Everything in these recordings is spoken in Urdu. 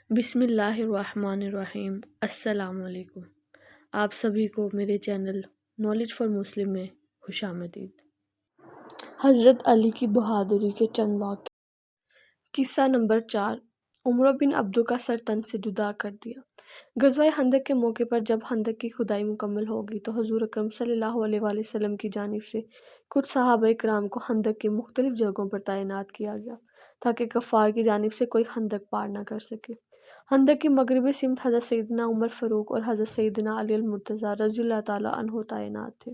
بسم اللہ الرحمن الرحیم۔ السلام علیکم۔ آپ سبھی کو میرے چینل نالج فار مسلم میں خوش آمدید۔ حضرت علی کی بہادری کے چند واقعے۔ قصہ نمبر 4۔ عمر بن عبدو کا سر تن سے جدا کر دیا۔ غزوہ خندق کے موقع پر جب خندق کی کھدائی مکمل ہو گئی تو حضور اکرم صلی اللہ علیہ وآلہ وسلم کی جانب سے کچھ صحابہ کرام کو خندق کی مختلف جگہوں پر تعینات کیا گیا تاکہ کفار کی جانب سے کوئی خندق پار نہ کر سکے۔ خندق کی مغربی سمت حضرت سیدنا عمر فاروق اور حضرت سیدنا علی المرتضیٰ رضی اللہ تعالیٰ عنہ تعینات تھے۔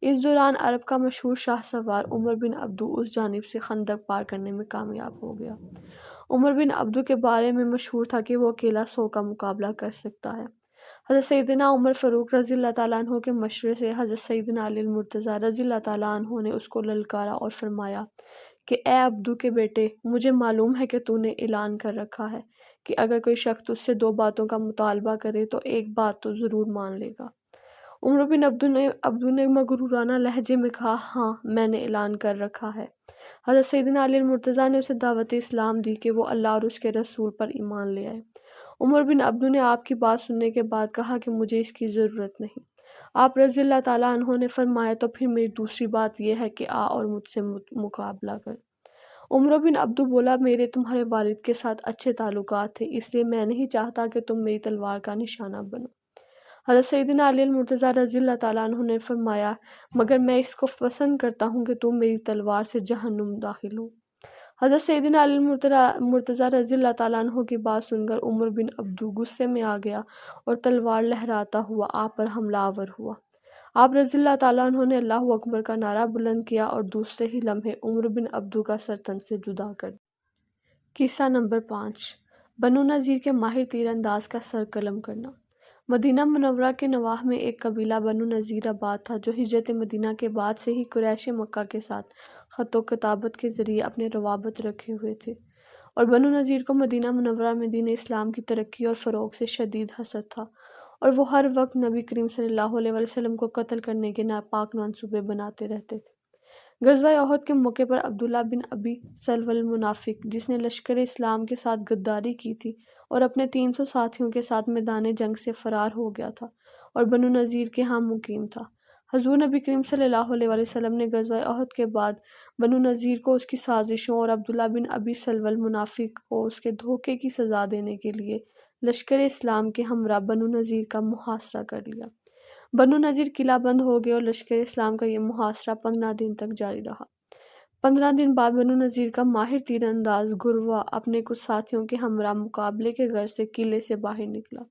اس دوران عرب کا مشہور شاہ سوار عمر بن عبدو اس جانب سے خندق پار کرنے میں کامیاب ہو گیا۔ عمر بن عبدو کے بارے میں مشہور تھا کہ وہ اکیلا 100 کا مقابلہ کر سکتا ہے۔ حضرت سیدنا عمر فاروق رضی اللہ تعالیٰ عنہ کے مشورے سے حضرت سیدنا علی المرتضیٰ رضی اللہ تعالیٰ عنہ نے اس کو للکارا اور فرمایا کہ اے عبدو کے بیٹے، مجھے معلوم ہے کہ تو نے اعلان کر رکھا ہے کہ اگر کوئی شخص تجھ سے 2 باتوں کا مطالبہ کرے تو ایک بات تو ضرور مان لے گا۔ عمر بن عبدو نے مغرورانہ لہجے میں کہا، ہاں میں نے اعلان کر رکھا ہے۔ حضرت سیدنا علی المرتضیٰ نے اسے دعوت اسلام دی کہ وہ اللہ اور اس کے رسول پر ایمان لے آئے۔ عمر بن عبدو نے آپ کی بات سننے کے بعد کہا کہ مجھے اس کی ضرورت نہیں۔ آپ رضی اللہ تعالیٰ عنہ نے فرمایا تو پھر میری دوسری بات یہ ہے کہ آ اور مجھ سے مقابلہ کر۔ عمر بن عبدو بولا، میرے تمہارے والد کے ساتھ اچھے تعلقات تھے، اس لیے میں نہیں چاہتا کہ تم میری تلوار کا نشانہ بنو۔ حضرت سیدنا علی المرتضیٰ رضی اللہ تعالیٰ عنہ نے فرمایا، مگر میں اس کو پسند کرتا ہوں کہ تم میری تلوار سے جہنم داخل ہو۔ حضرت سیدنا علی المرتضیٰ رضی اللہ تعالیٰ عنہ کی بات سن کر عمر بن عبدو غصے میں آ گیا اور تلوار لہراتا ہوا آپ پر حملہ آور ہوا۔ آپ رضی اللہ تعالیٰ عنہ نے اللہ اکبر کا نعرہ بلند کیا اور دوسرے ہی لمحے عمر بن عبدو کا سر تن سے جدا کر دیا۔ قصہ نمبر 5۔ بنو نذیر کے ماہر تیر انداز کا سر قلم کرنا۔ مدینہ منورہ کے نواح میں ایک قبیلہ بنو نذیر آباد تھا جو ہجرت مدینہ کے بعد سے ہی قریش مکہ کے ساتھ خط و کتابت کے ذریعے اپنے روابط رکھے ہوئے تھے، اور بنو نذیر کو مدینہ منورہ میں دین اسلام کی ترقی اور فروغ سے شدید حسد تھا، اور وہ ہر وقت نبی کریم صلی اللہ علیہ وسلم کو قتل کرنے کے ناپاک منصوبے بناتے رہتے تھے۔ غزوہ احد کے موقع پر عبداللہ بن ابی سلول المنافق، جس نے لشکر اسلام کے ساتھ غداری کی تھی اور اپنے 300 ساتھیوں کے ساتھ میدان جنگ سے فرار ہو گیا تھا اور بنو نذیر کے ہاں مقیم تھا۔ حضور نبی کریم صلی اللہ علیہ وسلم نے غزوہ احد کے بعد بنو نذیر کو اس کی سازشوں اور عبداللہ بن ابی سلول المنافق کو اس کے دھوکے کی سزا دینے کے لیے لشکر اسلام کے ہمراہ بنو نذیر کا محاصرہ کر لیا۔ بنو نذیر قلعہ بند ہو گئے اور لشکر اسلام کا یہ محاصرہ 15 دن تک جاری رہا۔ 15 دن بعد بنو نذیر کا ماہر تیر انداز گروا اپنے کچھ ساتھیوں کے ہمراہ مقابلے کے غرض سے قلعے سے باہر نکلا۔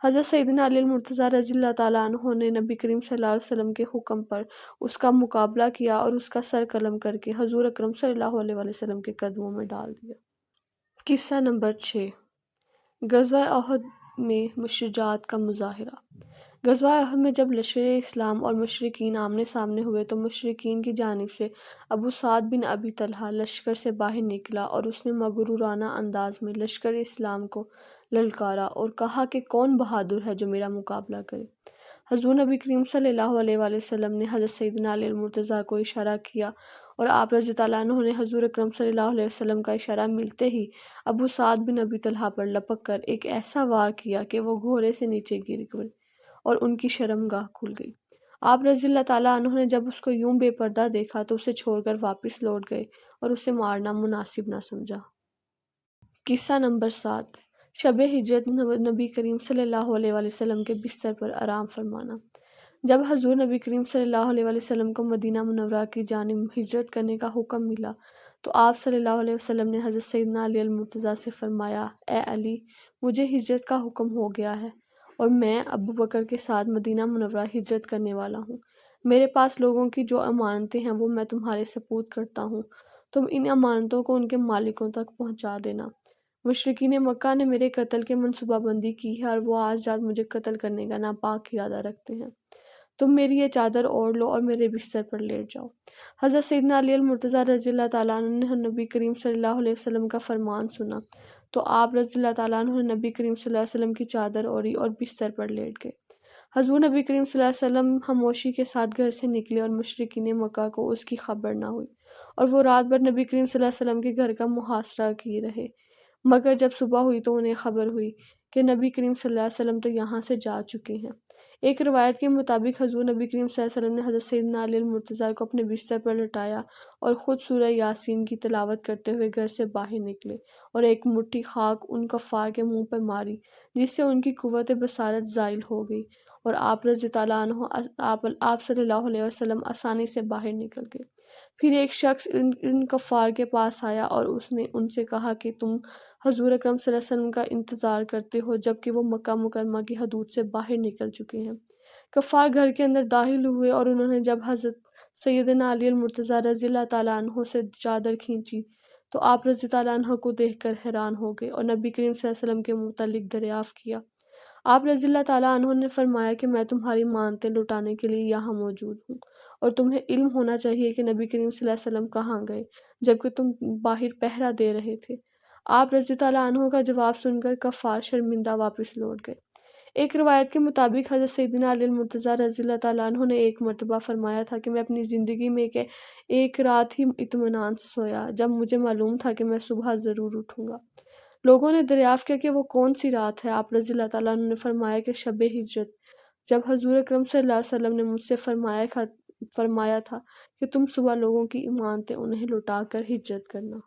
حضرت سیدنا علی المرتضیٰ رضی اللہ تعالیٰ عنہ نے نبی کریم صلی اللہ علیہ وسلم کے حکم پر اس کا مقابلہ کیا اور اس کا سر قلم کر کے حضور اکرم صلی اللہ علیہ وسلم کے قدموں میں ڈال دیا۔ قصہ نمبر 6۔ غزوہ احد میں مشرجات کا مظاہرہ۔ غزوہ احد میں جب لشکر اسلام اور مشرکین آمنے سامنے ہوئے تو مشرکین کی جانب سے ابو سعد بن ابی طلحہ لشکر سے باہر نکلا اور اس نے مغرورانہ انداز میں لشکر اسلام کو للکارا اور کہا کہ کون بہادر ہے جو میرا مقابلہ کرے۔ حضور نبی کریم صلی اللہ علیہ وسلم نے حضرت سیدنا علی المرتضیٰ کو اشارہ کیا اور آپ رضی اللہ عنہ نے حضور اکرم صلی اللہ علیہ وسلم کا اشارہ ملتے ہی ابو سعد بن ابی طلحہ پر لپک کر ایک ایسا وار کیا کہ وہ گھوڑے سے نیچے گر گئے اور ان کی شرمگاہ کھل گئی۔ آپ رضی اللہ تعالیٰ عنہ نے جب اس کو یوں بے پردہ دیکھا تو اسے چھوڑ کر واپس لوٹ گئے اور اسے مارنا مناسب نہ سمجھا۔ قصہ نمبر 7۔ شب ہجرت نبی کریم صلی اللہ علیہ وسلم کے بستر پر آرام فرمانا۔ جب حضور نبی کریم صلی اللہ علیہ وسلم کو مدینہ منورہ کی جانب ہجرت کرنے کا حکم ملا تو آپ صلی اللہ علیہ وسلم نے حضرت سیدنا علی المرتضیٰ سے فرمایا، اے علی، مجھے ہجرت کا حکم ہو گیا ہے اور میں ابو بکر کے ساتھ مدینہ منورہ ہجرت کرنے والا ہوں۔ میرے پاس لوگوں کی جو امانتیں ہیں وہ میں تمہارے سپرد کرتا ہوں، تم ان امانتوں کو ان کے مالکوں تک پہنچا دینا۔ مشرکین مکہ نے میرے قتل کے منصوبہ بندی کی ہے اور وہ آج رات مجھے قتل کرنے کا ناپاک ارادہ رکھتے ہیں۔ تم میری یہ چادر اوڑھ لو اور میرے بستر پر لیٹ جاؤ۔ حضرت سیدنا علی المرتضیٰ رضی اللہ تعالیٰ عنہ نے نبی کریم صلی اللہ علیہ وسلم کا فرمان سنا تو آپ رضی اللہ تعالیٰ عنہ نے نبی کریم صلی اللہ علیہ وسلم کی چادر اوڑھی اور بستر پر لیٹ گئے۔ حضور نبی کریم صلی اللہ علیہ وسلم خاموشی کے ساتھ گھر سے نکلے اور مشرکین مکہ کو اس کی خبر نہ ہوئی اور وہ رات بھر نبی کریم صلی اللہ علیہ وسلم کے گھر کا محاصرہ کیے رہے۔ مگر جب صبح ہوئی تو انہیں خبر ہوئی کہ نبی کریم صلی اللہ علیہ وسلم تو یہاں سے جا چکے ہیں۔ ایک روایت کے مطابق حضور نبی کریم صلی اللہ علیہ وسلم نے حضرت سیدنا علی المرتضیٰ کو اپنے بستر پر لٹایا اور خود سورہ یاسین کی تلاوت کرتے ہوئے گھر سے باہر نکلے اور ایک مٹھی خاک ان کفار کے منہ پر ماری، جس سے ان کی قوت بصارت زائل ہو گئی اور آپ رضی تعالیٰ عنہ آپ صلی اللہ علیہ وسلم آسانی سے باہر نکل گئے۔ پھر ایک شخص ان کفار کے پاس آیا اور اس نے ان سے کہا کہ تم حضور اکرم صلی اللہ علیہ وسلم کا انتظار کرتے ہو جبکہ وہ مکہ مکرمہ کی حدود سے باہر نکل چکے ہیں۔ کفار گھر کے اندر داخل ہوئے اور انہوں نے جب حضرت سیدنا علی المرتضیٰ رضی اللہ تعالیٰ عنہ سے چادر کھینچی تو آپ رضی تعالیٰ عنہ کو دیکھ کر حیران ہو گئے اور نبی کریم صلی اللہ علیہ وسلم کے متعلق دریافت کیا۔ آپ رضی اللہ تعالیٰ عنہ نے فرمایا کہ میں تمہاری مانتیں لٹانے کے لیے یہاں موجود ہوں، اور تمہیں علم ہونا چاہیے کہ نبی کریم صلی اللہ علیہ وسلم کہاں گئے جبکہ تم باہر پہرا دے رہے تھے۔ آپ رضی تعالیٰ عنہ کا جواب سن کر کفار شرمندہ واپس لوٹ گئے۔ ایک روایت کے مطابق حضرت سیدنا علی المرتضیٰ رضی اللہ تعالیٰ عنہ نے ایک مرتبہ فرمایا تھا کہ میں اپنی زندگی میں ایک رات ہی اطمینان سے سویا جب مجھے معلوم تھا کہ میں صبح ضرور اٹھوں گا۔ لوگوں نے دریافت کیا کہ وہ کون سی رات ہے؟ آپ رضی اللہ تعالیٰ عنہ نے فرمایا کہ شب ہجرت، جب حضور اکرم صلی اللہ علیہ وسلم نے مجھ سے فرمایا تھا کہ تم صبح لوگوں کی امانتیں انہیں لوٹا کر ہجرت کرنا۔